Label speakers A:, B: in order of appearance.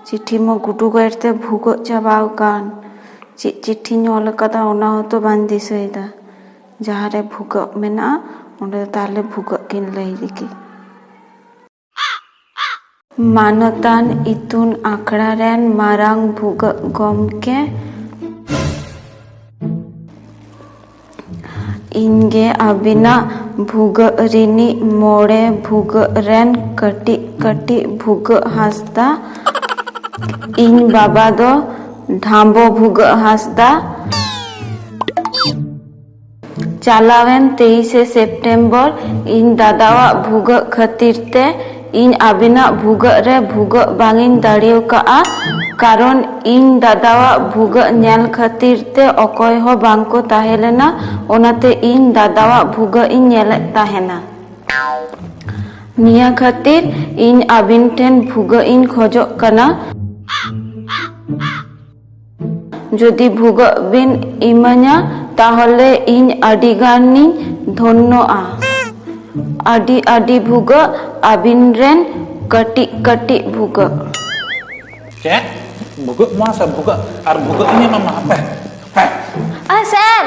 A: चिट्ठी में गुडू गड़ते भूगो चाबाव कान चेद चिट्ठी ऑल कदा ओना होतो बान दिसैदा जहाँ रे भूगो मेना ओंडे ताले भूगो किन लई लिकी मानतान इतुन आखड़ा रेन मारांग भूगो गमके इनगे अबिना भूगो रिनी मोड़े भूगो रेन कटी कटी भूगो हासदा इन बाबा दो ढांबो भूगो हासदा चालावेन 23 सेप्टेम्बर इन दादावा भूगो खतीरते इन अबिना भूगो रे भूगो बांगिन दाड़ियो का कारण इन दादावा भूगो न्याल खतीरते अकोय हो बांको ताहेलेना ओनाते इन दादावा भूगो इन न्याले ताहेना निया खतीर इन अबिन ठेन भूगो इन खोजो कना जदि भूगो बिन इमान्या ताहले इन अडिगानी धन्योआ आदि आदि भूगो अबिन रेन कटी कटी भूगो
B: Cek, भूगो masa भूगो आर भूगो ini nama apa?
C: Sir,